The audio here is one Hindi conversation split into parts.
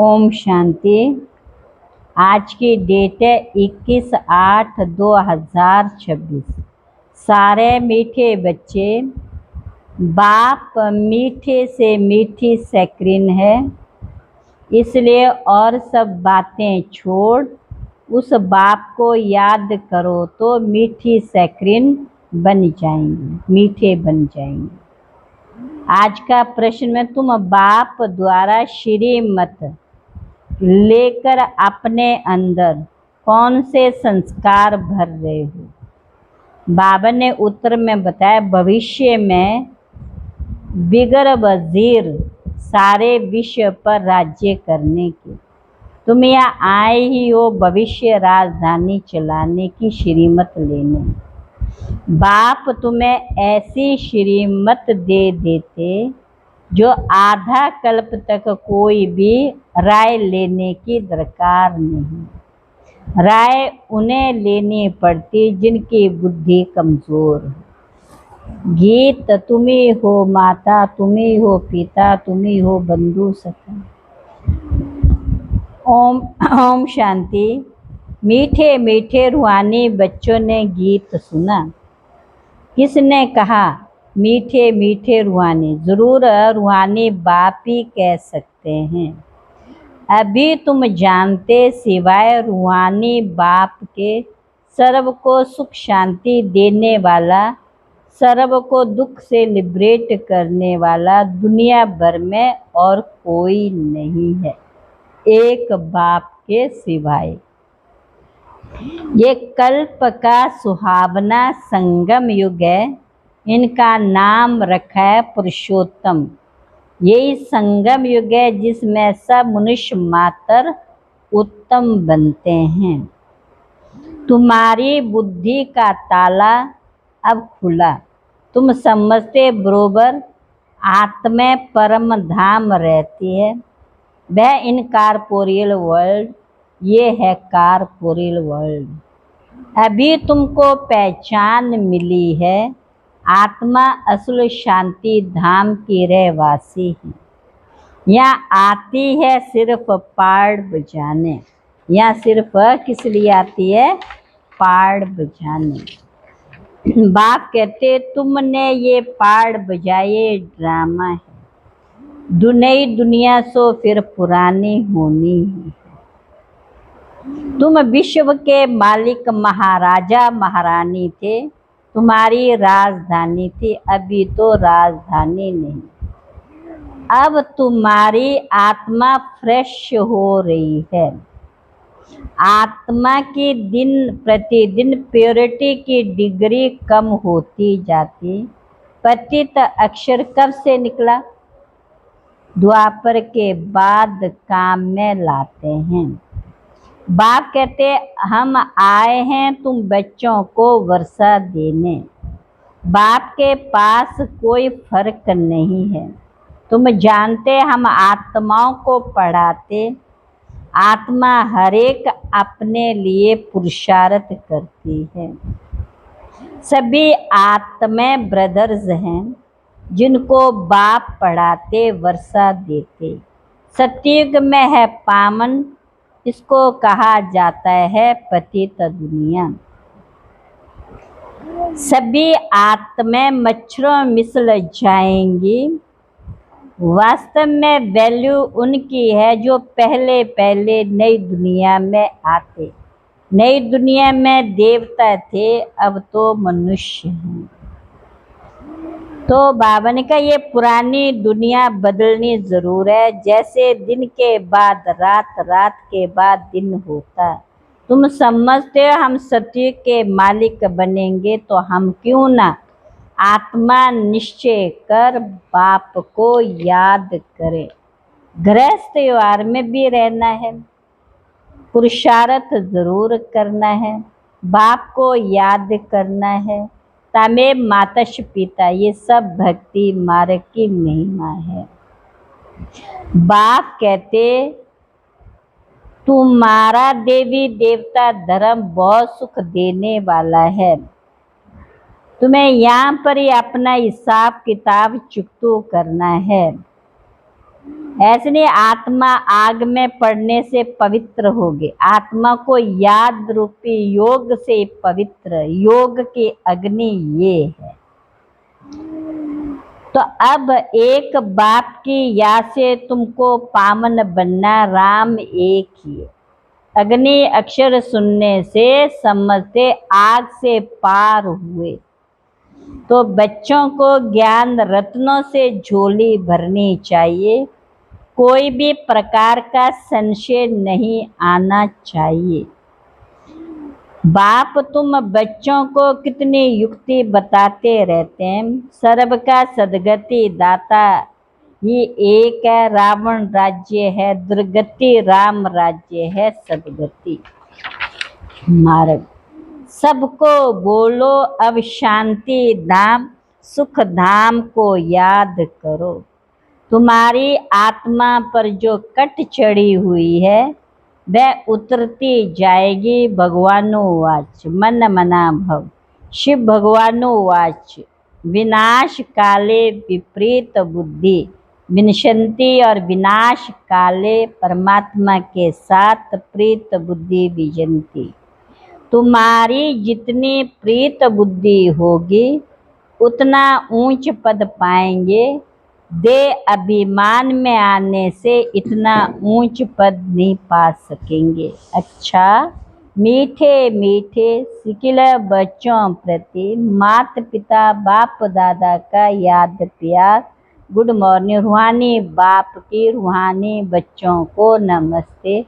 ओम शांति। आज की डेट है 21/8/2026। सारे मीठे बच्चे, बाप मीठे से मीठी सैक्रिन है, इसलिए और सब बातें छोड़ उस बाप को याद करो तो मीठी सैक्रिन बन जाएंगी, मीठे बन जाएंगे। आज का प्रश्न में तुम बाप द्वारा श्रीमत लेकर अपने अंदर कौन से संस्कार भर रहे हो? बाबा ने उत्तर में बताया, भविष्य में बिगर वजीर सारे विश्व पर राज्य करने के। तुम यहाँ आए ही हो भविष्य राजधानी चलाने की श्रीमत लेने। बाप तुम्हें ऐसी श्रीमत दे देते जो आधा कल्प तक कोई भी राय लेने की दरकार नहीं। राय उन्हें लेनी पड़ती जिनकी बुद्धि कमज़ोर है। गीत तुम्ही हो माता, तुम्ही हो पिता, तुम्ही हो बंधु सखा। ओम शांति। मीठे मीठे रूहानी बच्चों ने गीत सुना। किसने कहा मीठे मीठे रूहानी? ज़रूर रूहानी बाप ही कह सकते हैं। अभी तुम जानते सिवाय रूहानी बाप के सर्व को सुख शांति देने वाला, सर्व को दुख से लिबरेट करने वाला दुनिया भर में और कोई नहीं है, एक बाप के सिवाय। ये कल्प का सुहावना संगम युग है। इनका नाम रखा है पुरुषोत्तम। यही संगम युग है जिसमें सब मनुष्य मात्र उत्तम बनते हैं। तुम्हारी बुद्धि का ताला अब खुला। तुम समझते बरोबर आत्मा परम धाम रहती है। वह इनकॉर्पोरियल वर्ल्ड, ये है कॉर्पोरियल वर्ल्ड। अभी तुमको पहचान मिली है, आत्मा असल शांति धाम की रहवासी है। यहाँ आती है सिर्फ पाड़ बजाने। यहाँ सिर्फ किस लिए आती है? पाड़ बजाने। बाप कहते तुमने ये पाड़ बजाए ड्रामा है, नई दुनिया सो फिर पुरानी होनी है। तुम विश्व के मालिक महाराजा महारानी थे, तुम्हारी राजधानी थी, अभी तो राजधानी नहीं। अब तुम्हारी आत्मा फ्रेश हो रही है। आत्मा की दिन प्रतिदिन प्योरिटी की डिग्री कम होती जाती। पतित अक्षर कब से निकला? द्वापर के बाद काम में लाते हैं। बाप कहते हम आए हैं तुम बच्चों को वर्षा देने। बाप के पास कोई फर्क नहीं है। तुम जानते हम आत्माओं को पढ़ाते। आत्मा हर एक अपने लिए पुरुषार्थ करती है। सभी आत्माएं ब्रदर्स हैं जिनको बाप पढ़ाते वर्षा देते। सतयुग में है पामन, इसको कहा जाता है पतित दुनिया। सभी आत्माएं मच्छरों मिसल जाएंगी। वास्तव में वैल्यू उनकी है जो पहले पहले नई दुनिया में आते। नई दुनिया में देवता थे, अब तो मनुष्य हैं। तो बाबा ने कहा ये पुरानी दुनिया बदलनी जरूर है। जैसे दिन के बाद रात, रात के बाद दिन होता। तुम समझते हो हम सत्य के मालिक बनेंगे, तो हम क्यों ना आत्मा निश्चय कर बाप को याद करें। गृहस्थ व्यवहार में भी रहना है, पुरुषार्थ जरूर करना है, बाप को याद करना है। तामे मातश पिता, ये सब भक्ति मार्ग की महिमा है। बाप कहते तुम्हारा देवी देवता धर्म बहुत सुख देने वाला है। तुम्हें यहाँ पर ही अपना हिसाब किताब चुकतो करना है। ऐसे नहीं, आत्मा आग में पड़ने से पवित्र होगी। आत्मा को याद रूपी योग से पवित्र, योग की अग्नि ये है। तो अब एक बाप की याद से तुमको पावन बनना, राम एक ही है। अग्नि अक्षर सुनने से समझते आग से पार हुए। तो बच्चों को ज्ञान रत्नों से झोली भरनी चाहिए, कोई भी प्रकार का संशय नहीं आना चाहिए। बाप तुम बच्चों को कितनी युक्ति बताते रहते हैं। सर्व का सदगति दाता ही एक है, रावण राज्य है दुर्गति, राम राज्य है सदगति मार्ग। सबको बोलो अब शांति धाम, सुख धाम को याद करो। तुम्हारी आत्मा पर जो कट चढ़ी हुई है वह उतरती जाएगी। भगवानुवाच मन मना भव। शिव भगवानुवाच विनाश काले विपरीत बुद्धि विनशंति, और विनाश काले परमात्मा के साथ प्रीत बुद्धि विजंती। तुम्हारी जितनी प्रीत बुद्धि होगी उतना ऊंच पद पाएंगे। दे अभिमान में आने से इतना ऊंच पद नहीं पा सकेंगे। अच्छा, मीठे मीठे सिकिल बच्चों प्रति माता पिता बाप दादा का याद प्यार। Good morning. रूहानी बाप की रूहानी बच्चों को नमस्ते।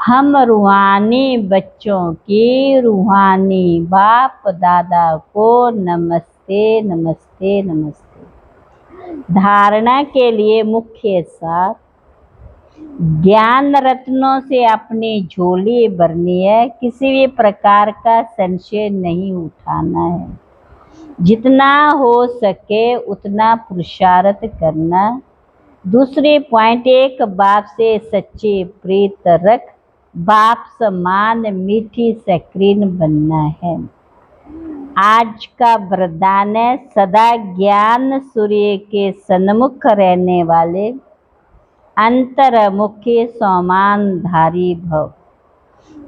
हम रूहानी बच्चों की रूहानी बाप दादा को नमस्ते नमस्ते नमस्ते। धारणा के लिए मुख्य सार, ज्ञान रत्नों से अपनी झोली भरनी है, किसी भी प्रकार का संशय नहीं उठाना है। जितना हो सके उतना पुरुषार्थ करना। दूसरी पॉइंट, एक बाप से सच्ची प्रीत रख, बाप समान मीठी सक्रीन बनना है। आज का वरदान है, सदा ज्ञान सूर्य के सन्मुख रहने वाले अंतर्मुखी सौमानधारी भव।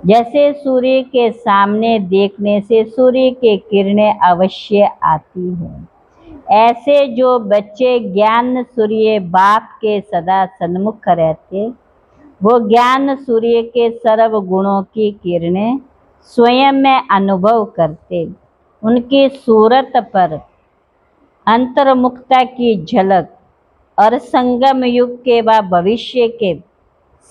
जैसे सूर्य के सामने देखने से सूर्य की किरणें अवश्य आती हैं, ऐसे जो बच्चे ज्ञान सूर्य बाप के सदा सन्मुख रहते, वो ज्ञान सूर्य के सर्व गुणों की किरणें स्वयं में अनुभव करते। उनकी सूरत पर अंतर्मुखता की झलक और संगम युग के व भविष्य के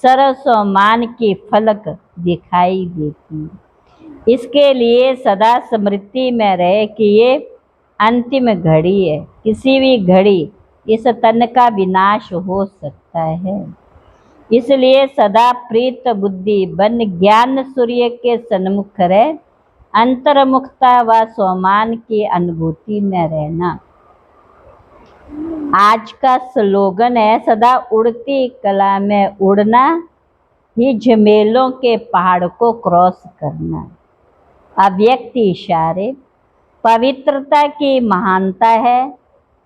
सरसोमान की फलक दिखाई देती। इसके लिए सदा स्मृति में रहे कि ये अंतिम घड़ी है। किसी भी घड़ी इस तन का विनाश हो सकता है। इसलिए सदा प्रीत बुद्धि बन ज्ञान सूर्य के सन्मुख रहे, अंतर्मुखता व सोमान की अनुभूति में रहना। आज का स्लोगन है, सदा उड़ती कला में उड़ना ही झमेलों के पहाड़ को क्रॉस करना। अव्यक्त इशारे, पवित्रता की महानता है,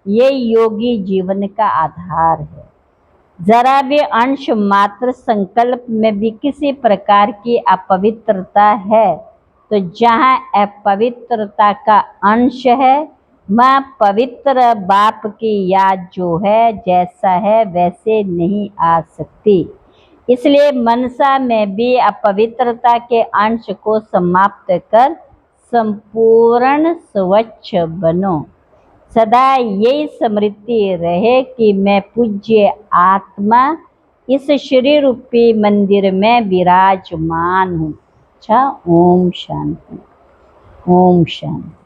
ये योगी जीवन का आधार है। जरा भी अंश मात्र संकल्प में भी किसी प्रकार की अपवित्रता है तो जहाँ अपवित्रता का अंश है वहाँ पवित्र बाप की याद जो है जैसा है वैसे नहीं आ सकती। इसलिए मनसा में भी अपवित्रता के अंश को समाप्त कर संपूर्ण स्वच्छ बनो। सदा यही स्मृति रहे कि मैं पूज्य आत्मा इस शरीर रूपी मंदिर में विराजमान हूँ। अच्छा, ओम शांति, ओम शांति।